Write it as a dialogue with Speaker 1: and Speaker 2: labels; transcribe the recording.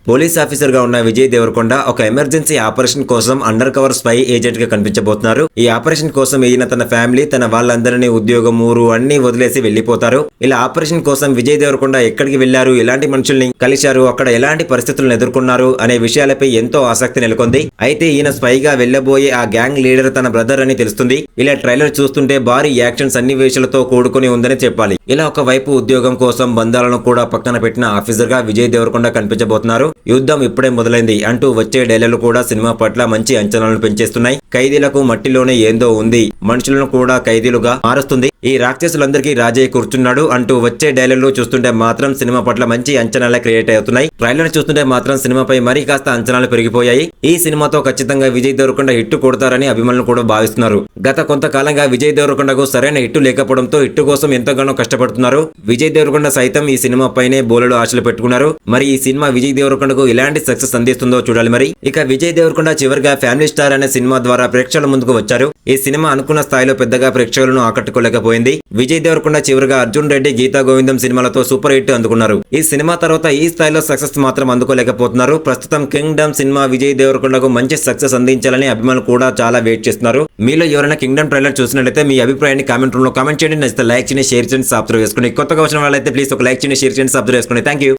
Speaker 1: Police officer గా ఉన్న విజయ్ దేవరకొండ ఒక ఎమర్జెన్సీ ఆపరేషన్ కోసం అండర్ కవర్ స్పై ఏజెంట్ గా కనిపించబోతున్నారు. ఈ ఆపరేషన్ కోసం ఈయన తన ఫ్యామిలీ, తన వాళ్ళందరినీ, ఉద్యోగం, ఊరు అన్ని వదిలేసి వెళ్లిపోతారు. ఇలా ఆపరేషన్ కోసం విజయ్ దేవరకొండ ఎక్కడికి వెళ్లారు, ఎలాంటి మనుషుల్ని కలిశారు, అక్కడ ఎలాంటి పరిస్థితులను ఎదుర్కొన్నారు అనే విషయాలపై ఎంతో ఆసక్తి నెలకొంది. అయితే ఈయన స్పైగా వెళ్లబోయే ఆ గ్యాంగ్ లీడర్ తన బ్రదర్ అని తెలుస్తుంది. ఇలా ట్రైలర్ చూస్తుంటే భారీ యాక్షన్ సన్నివేశాలతో కూడుకుని ఉందని చెప్పాలి. ఇలా ఒకవైపు ఉద్యోగం కోసం బంధాలను కూడా పక్కన పెట్టిన ఆఫీసర్ గా విజయ్ దేవరకొండ కనిపించబోతున్నారు. యుద్ధం ఇప్పుడే మొదలైంది అంటూ వచ్చే డైలాగులు కూడా సినిమా పట్ల మంచి అంచనాలను పెంచేస్తున్నాయి. ఖైదీలకు మట్టిలోనే ఏందో ఉంది, మనుషులను కూడా ఖైదీలుగా మారుస్తుంది, ఈ రాక్షసులందరికీ రాజయ్య కూర్చున్నాడు అంటూ వచ్చే డైలాగులు చూస్తుంటే మాత్రం సినిమా పట్ల మంచి అంచనాలే క్రియేట్ అవుతున్నాయి. ట్రైలర్ చూస్తుంటే మాత్రం సినిమాపై మరీ కాస్త అంచనాలు పెరిగిపోయాయి. ఈ సినిమాతో ఖచ్చితంగా విజయ్ దేవరకొండ హిట్ కొడతారని అభిమానులు కూడా భావిస్తున్నారు. గత కొంతకాలంగా విజయ్ దేవరకొండకు సరైన హిట్ లేకపోవడంతో హిట్ కోసం ఎంతగానో కష్టపడుతున్నారు. విజయ్ దేవరకొండ సైతం ఈ సినిమా పైనే బోలెడు ఆశలు పెట్టుకున్నారు. మరి ఈ సినిమా విజయ్ దేవరకొండకు ఎలాంటి సక్సెస్ అందిస్తుందో చూడాలి. మరి ఇక విజయ్ దేవరకొండ చివరిగా ఫ్యామిలీ స్టార్ అనే సినిమా ద్వారా ప్రేక్షకుల ముందుకు వచ్చారు. ఈ సినిమా అనుకున్న స్థాయిలో పెద్దగా ప్రేక్షకులను ఆకట్టుకోలేకపోయింది. విజయ్ దేవరకొండ చివరిగా అర్జున్ రెడ్డి, గీతా గోవిందం సినిమాలతో సూపర్ హిట్ అందుకున్నారు. ఈ సినిమా తర్వాత ఈ స్థాయిలో సక్సెస్ మాత్రం అందుకోలేకపోతున్నారు. ప్రస్తుతం కింగ్డమ్ సినిమా విజయ్ దేవరకొండకు మంచి సక్సెస్ అందించాలని అభిమానులు కూడా చాలా వెయిట్ చేస్తున్నారు. మీలో ఎవరైనా కింగ్డమ్ ట్రైలర్ చూసినట్లయితే మీ అభిప్రాయాన్ని కామెంట్ రూమ్ లో కామెంట్ చేయండి. నచ్చితే లైక్ చేయండి, షేర్ చేయండి, సబ్స్క్రైబ్ చేసుకోండి. కొత్తగా వచ్చిన వాళ్ళైతే ప్లీజ్ ఒక లైక్ చేయండి, షేర్ చేయండి, సబ్స్క్రైబ్ చేసుకోండి. Thank you.